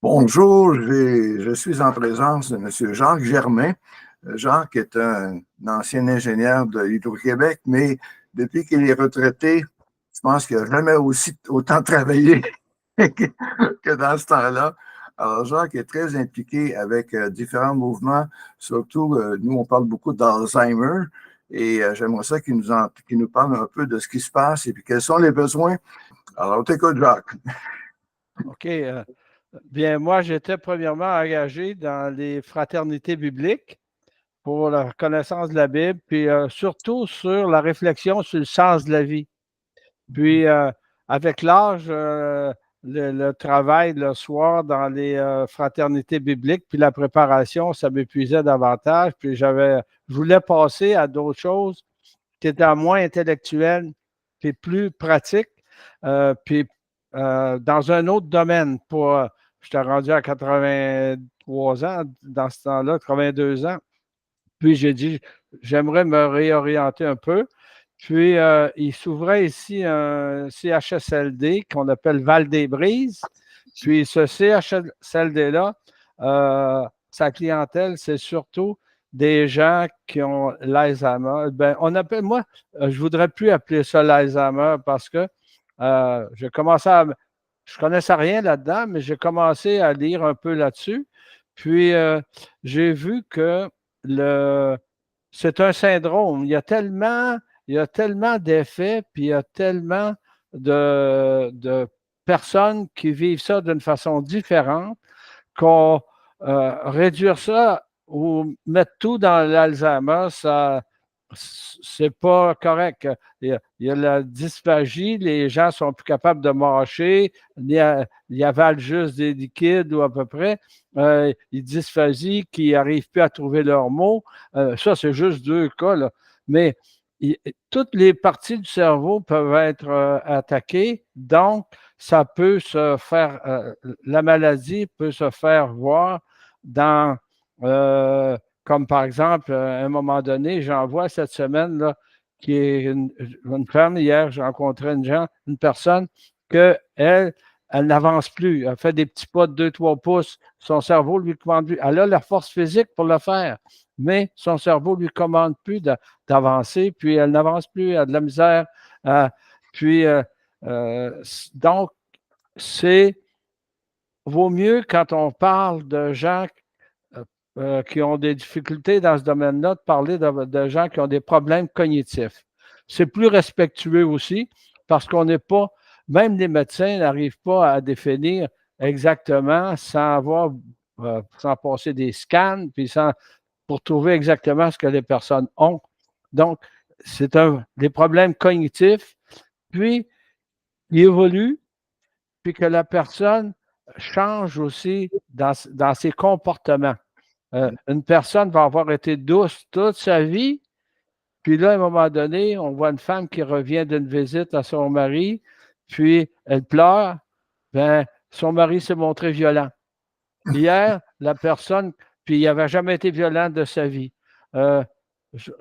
Bonjour, je suis en présence de M. Jacques Germain. Jacques est un ancien ingénieur de Hydro-Québec, mais depuis qu'il est retraité, je pense qu'il n'a jamais autant travaillé que dans ce temps-là. Alors, Jacques est très impliqué avec différents mouvements, surtout, nous, on parle beaucoup d'Alzheimer, et j'aimerais ça qu'il nous parle un peu de ce qui se passe et puis quels sont les besoins. Alors, on t'écoute, Jacques. OK. Bien, moi, j'étais premièrement engagé dans les fraternités bibliques pour la connaissance de la Bible, puis surtout sur la réflexion sur le sens de la vie. Puis, avec l'âge, le travail le soir dans les fraternités bibliques, puis la préparation, ça m'épuisait davantage. Puis, je voulais passer à d'autres choses qui étaient moins intellectuelles, puis plus pratiques, puis dans un autre domaine. J'étais rendu à 83 ans dans ce temps-là, 82 ans. Puis, j'ai dit, j'aimerais me réorienter un peu. Puis, il s'ouvrait ici un CHSLD qu'on appelle Val-des-Brises. Puis, ce CHSLD-là, sa clientèle, c'est surtout des gens qui ont l'Alzheimer. Ben, moi, je ne voudrais plus appeler ça l'Alzheimer parce que je commençais je ne connaissais rien là-dedans, mais j'ai commencé à lire un peu là-dessus. Puis, j'ai vu que le, c'est un syndrome. Il y a tellement d'effets, puis il y a tellement de personnes qui vivent ça d'une façon différente qu'on réduire ça ou mettre tout dans l'Alzheimer, ça, c'est pas correct. Il y a la dysphagie, les gens sont plus capables de mâcher, ils avalent juste des liquides ou à peu près. Ils dysphasie, qui n'arrivent plus à trouver leurs mots. Ça, c'est juste deux cas, là. Mais toutes les parties du cerveau peuvent être attaquées, donc ça peut se faire, la maladie peut se faire voir dans, comme par exemple, à un moment donné, j'en vois cette semaine, là, qui est une femme, hier, j'ai rencontré une personne que elle n'avance plus. Elle fait des petits pas de 2-3 pouces. Son cerveau lui commande plus. Elle a la force physique pour le faire, mais son cerveau lui commande plus d'avancer, puis elle n'avance plus, elle a de la misère. Puis, donc, c'est vaut mieux quand on parle de gens qui ont des difficultés dans ce domaine-là, de parler de gens qui ont des problèmes cognitifs. C'est plus respectueux aussi parce qu'on n'est pas, même les médecins n'arrivent pas à définir exactement sans avoir, sans passer des scans, puis pour trouver exactement ce que les personnes ont. Donc, des problèmes cognitifs, puis ils évoluent, puis que la personne change aussi dans ses comportements. Une personne va avoir été douce toute sa vie, puis là, à un moment donné, on voit une femme qui revient d'une visite à son mari, puis elle pleure, ben, son mari s'est montré violent. Hier, la personne, puis il n'avait jamais été violent de sa vie. Euh, je,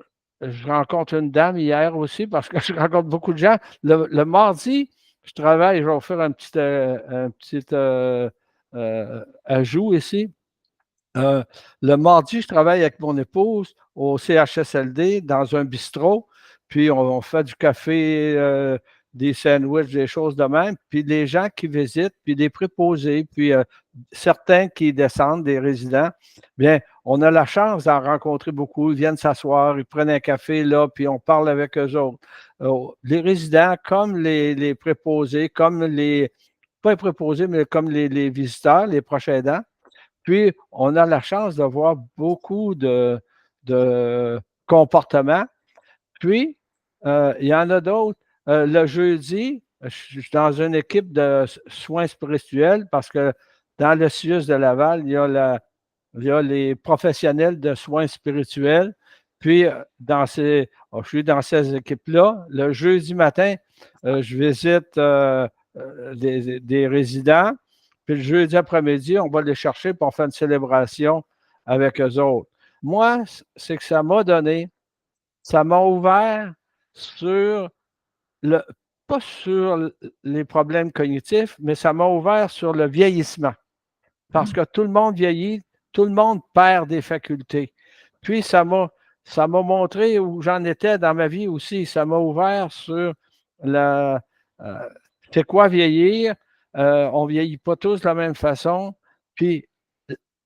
je rencontre une dame hier aussi, parce que je rencontre beaucoup de gens. Le mardi, je travaille, je vais vous faire un petit ajout ici. Euh, le mardi, je travaille avec mon épouse au CHSLD dans un bistrot, puis on fait du café, des sandwichs, des choses de même. Puis les gens qui visitent, puis des préposés, puis certains qui descendent, des résidents, bien, on a la chance d'en rencontrer beaucoup. Ils viennent s'asseoir, ils prennent un café là, puis on parle avec eux autres. Les résidents, comme les préposés, pas les préposés, mais comme les visiteurs, les proches aidants. Puis, on a la chance de voir beaucoup de comportements. Puis, il y en a d'autres. Le jeudi, je suis dans une équipe de soins spirituels parce que dans le CIUS de Laval, il y a les professionnels de soins spirituels. Puis, je suis dans ces équipes-là. Le jeudi matin, je visite des résidents. Puis le jeudi après-midi, on va les chercher pour faire une célébration avec eux autres. Moi, c'est que ça m'a ouvert sur le, pas sur les problèmes cognitifs, mais ça m'a ouvert sur le vieillissement. parce que tout le monde vieillit, tout le monde perd des facultés. Puis, ça m'a montré où j'en étais dans ma vie aussi. Ça m'a ouvert sur c'est quoi vieillir. On ne vieillit pas tous de la même façon. Puis,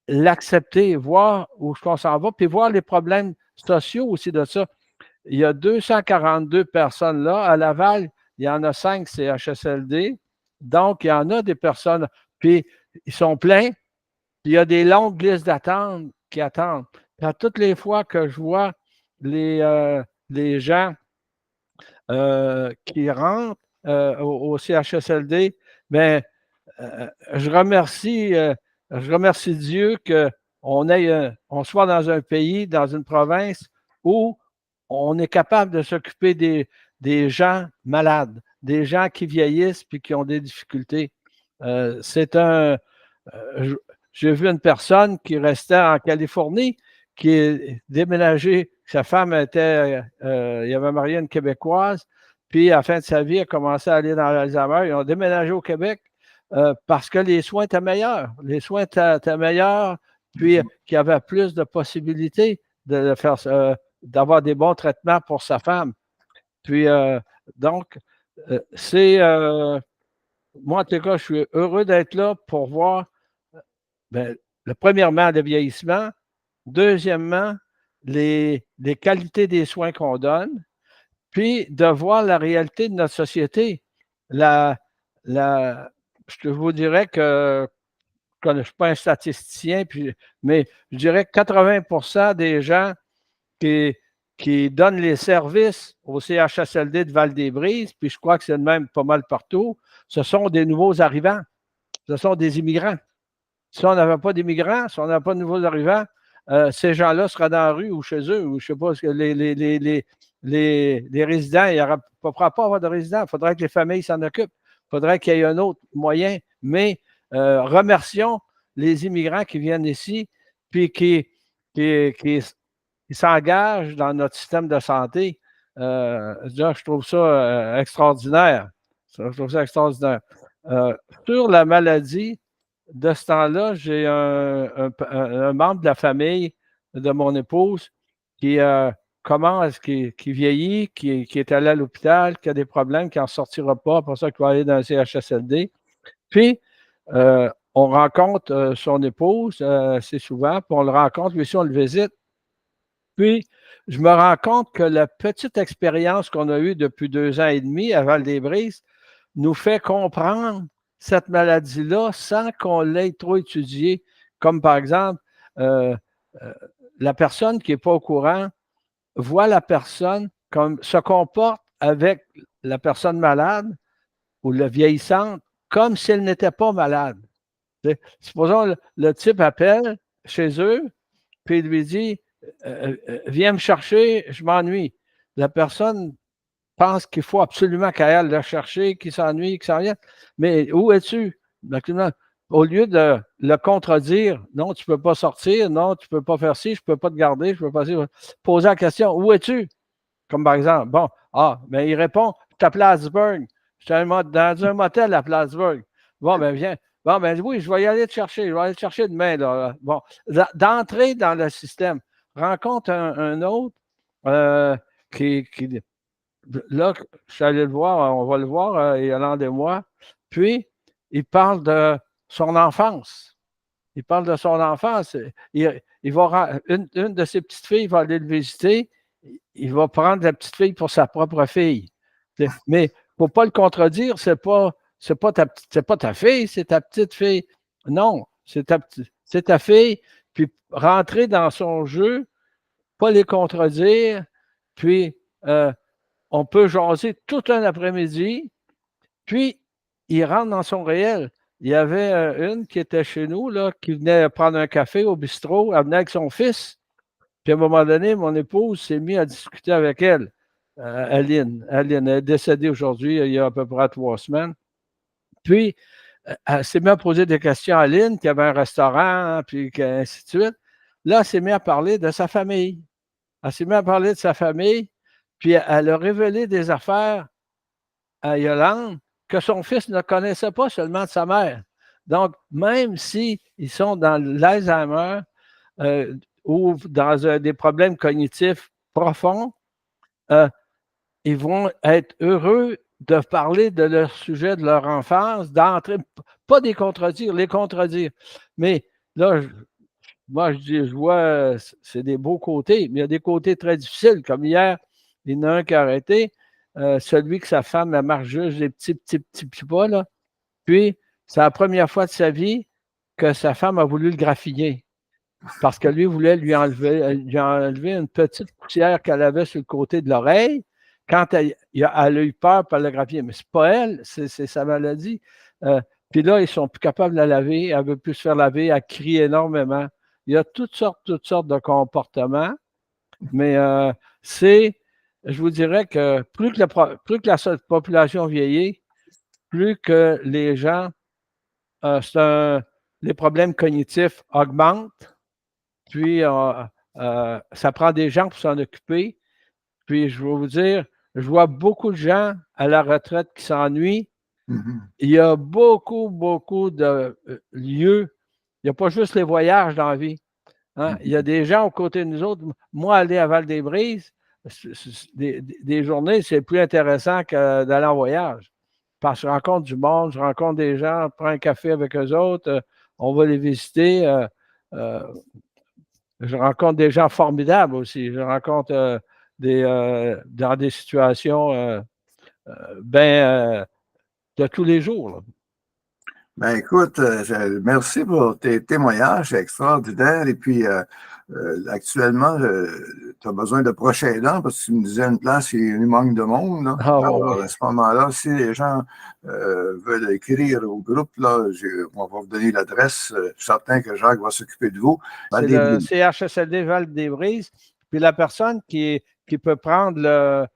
l'accepter, voir où on s'en va, puis voir les problèmes sociaux aussi de ça. Il y a 242 personnes là. À Laval, il y en a 5 CHSLD. Donc, il y en a des personnes, puis ils sont pleins. Puis il y a des longues listes d'attente qui attendent. Puis à toutes les fois que je vois les gens qui rentrent au CHSLD, bien, je remercie Dieu qu'on soit dans un pays, dans une province où on est capable de s'occuper des gens malades, des gens qui vieillissent et qui ont des difficultés. J'ai vu une personne qui restait en Californie, qui est déménagée. Sa femme il avait marié une Québécoise, puis à la fin de sa vie, elle a commencé à aller dans l'Alzheimer. Ils ont déménagé au Québec parce que les soins étaient meilleurs. Les soins étaient meilleurs, puis qu'il y avait plus de possibilités de faire d'avoir des bons traitements pour sa femme. Puis, donc, moi, en tout cas, je suis heureux d'être là pour voir, premièrement, le vieillissement, deuxièmement, les qualités des soins qu'on donne, puis de voir la réalité de notre société. Je vous dirais que je ne suis pas un statisticien, mais je dirais que 80% des gens qui donnent les services au CHSLD de Val-des-Brises, puis je crois que c'est le même pas mal partout, ce sont des nouveaux arrivants, ce sont des immigrants. Si on n'avait pas d'immigrants, si on n'avait pas de nouveaux arrivants, ces gens-là seraient dans la rue ou chez eux, ou je ne sais pas, les résidents, il ne pourra pas avoir de résidents, il faudrait que les familles s'en occupent, il faudrait qu'il y ait un autre moyen, mais remercions les immigrants qui viennent ici, puis qui s'engagent dans notre système de santé. Je trouve ça extraordinaire. Je trouve ça extraordinaire. Sur la maladie, de ce temps-là, j'ai un membre de la famille de mon épouse qui qui vieillit, qui est allé à l'hôpital, qui a des problèmes, qui n'en sortira pas, pour ça qu'il va aller dans un CHSLD. Puis, on rencontre son épouse assez souvent, puis on le rencontre, lui aussi, on le visite. Puis, je me rends compte que la petite expérience qu'on a eue depuis 2 ans et demi à Val-des-Brises nous fait comprendre cette maladie-là sans qu'on l'ait trop étudiée. Comme par exemple, la personne qui n'est pas au courant voit la personne comme se comporte avec la personne malade ou la vieillissante comme si elle n'était pas malade. Supposons le type appelle chez eux, puis il lui dit viens me chercher, je m'ennuie. La personne pense qu'il faut absolument qu'elle aille le chercher, qu'il s'ennuie, qu'il s'en vienne. Mais où es-tu? Au lieu de le contredire, non, tu ne peux pas sortir, non, tu ne peux pas faire ci, je ne peux pas te garder, je ne peux pas poser la question, où es-tu? Comme par exemple, bon, il répond, je suis à Plattsburgh. Je suis dans un motel à Plattsburgh. Bon, viens. Bon, oui, je vais y aller te chercher. Je vais aller te chercher demain. Là. Bon, d'entrer dans le système. Rencontre un autre qui là, je suis allé le voir, on va le voir, Yolande et moi. Puis, il parle de son enfance. Il parle de son enfance. Une de ses petites filles va aller le visiter. Il va prendre la petite fille pour sa propre fille. Mais il ne faut pas le contredire, c'est pas ta fille, c'est ta petite fille. Non, c'est ta fille. Puis rentrer dans son jeu, pas les contredire, puis on peut jaser tout un après-midi, puis il rentre dans son réel. Il y avait une qui était chez nous, là, qui venait prendre un café au bistrot, elle venait avec son fils. Puis à un moment donné, mon épouse s'est mise à discuter avec elle, Aline. Aline, elle est décédée aujourd'hui, il y a à peu près 3 semaines. Puis, elle s'est mise à poser des questions à Aline, qui avait un restaurant, puis ainsi de suite. Là, elle s'est mise à parler de sa famille. Elle s'est mise à parler de sa famille, puis elle a révélé des affaires à Yolande que son fils ne connaissait pas seulement de sa mère. Donc, même s'ils sont dans l'Alzheimer ou dans des problèmes cognitifs profonds, ils vont être heureux de parler de leur sujet de leur enfance, d'entrer, pas des contredire, les contredire. Mais là, moi, je vois, c'est des beaux côtés, mais il y a des côtés très difficiles. Comme hier, il y en a un qui a arrêté, celui que sa femme, elle marche juste des petits pas, là. Puis, c'est la première fois de sa vie que sa femme a voulu le graffiner. Parce que lui voulait lui enlever une petite poussière qu'elle avait sur le côté de l'oreille. Quand elle a eu peur pour le graffier, mais ce n'est pas elle, c'est sa maladie. Puis là, ils ne sont plus capables de la laver, elle ne veut plus se faire laver, elle crie énormément. Il y a toutes sortes de comportements, mais je vous dirais que plus que la population vieillit, plus que les gens, les problèmes cognitifs augmentent, puis ça prend des gens pour s'en occuper. Puis je vais vous dire, je vois beaucoup de gens à la retraite qui s'ennuient. Il y a beaucoup de lieux. Il n'y a pas juste les voyages dans la vie. Hein? Il y a des gens aux côtés de nous autres. Moi, aller à Val-des-Brises, des journées, c'est plus intéressant que d'aller en voyage. Parce que je rencontre du monde, je rencontre des gens, je prends un café avec eux autres, on va les visiter. Je rencontre des gens formidables aussi. Je rencontre dans des situations de tous les jours, là. Ben écoute, merci pour tes témoignages, c'est extraordinaire. Et puis, actuellement, tu as besoin de prochains aidants parce que tu me disais une place, il manque de monde, là. Alors, à ce moment-là, si les gens veulent écrire au groupe, là, on va vous donner l'adresse. Je suis certain que Jacques va s'occuper de vous. C'est le CHSLD Val-des-Brises. Puis la personne qui peut prendre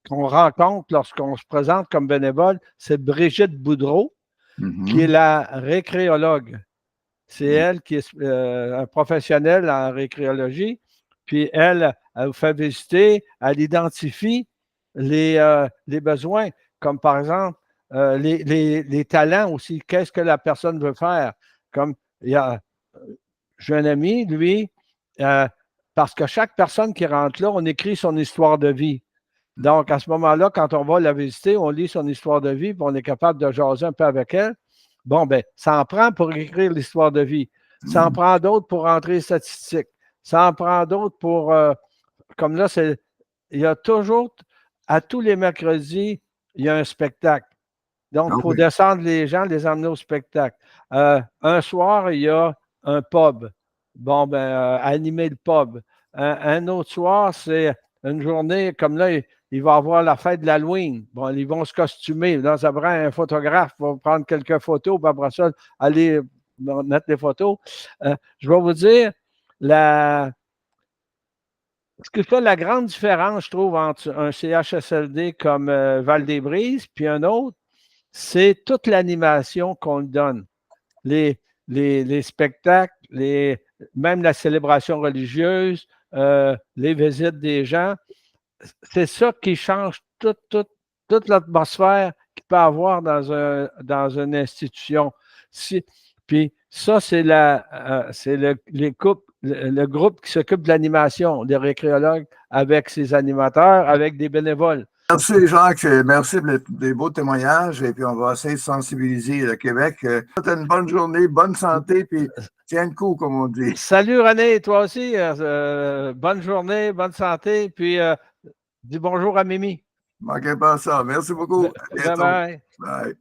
qu'on rencontre lorsqu'on se présente comme bénévole, c'est Brigitte Boudreau, qui est la récréologue. C'est elle qui est un professionnel en récréologie. Puis elle vous fait visiter, elle identifie les besoins, comme par exemple les talents aussi. Qu'est-ce que la personne veut faire? Comme j'ai un ami, lui, parce que chaque personne qui rentre là, on écrit son histoire de vie. Donc, à ce moment-là, quand on va la visiter, on lit son histoire de vie, puis on est capable de jaser un peu avec elle. Bon, ben, ça en prend pour écrire l'histoire de vie. Ça en prend d'autres pour rentrer les statistiques. Ça en prend d'autres pour, comme là, il y a toujours, à tous les mercredis, il y a un spectacle. Donc, il faut descendre les gens, les emmener au spectacle. Un soir, il y a un pub. Bon, ben, animer le pub. Un autre soir, c'est une journée, comme là, il va y avoir la fête de l'Halloween. Bon, ils vont se costumer. Là, ça prend un photographe pour prendre quelques photos, puis après ça, aller mettre les photos. Je vais vous dire, ce qui fait la grande différence, je trouve, entre un CHSLD comme Val-des-Brises puis un autre, c'est toute l'animation qu'on donne. Les spectacles, même la célébration religieuse, les visites des gens. C'est ça qui change toute l'atmosphère qu'il peut y avoir dans une institution. Puis ça, c'est le groupe qui s'occupe de l'animation, des récréologues, avec ses animateurs, avec des bénévoles. Merci Jacques, merci pour des beaux témoignages et puis on va essayer de sensibiliser le Québec. Une bonne journée, bonne santé, puis tiens le coup, comme on dit. Salut René, toi aussi, bonne journée, bonne santé, puis dis bonjour à Mimi. Ne manquez pas ça. Merci beaucoup. Bye bye. Bye.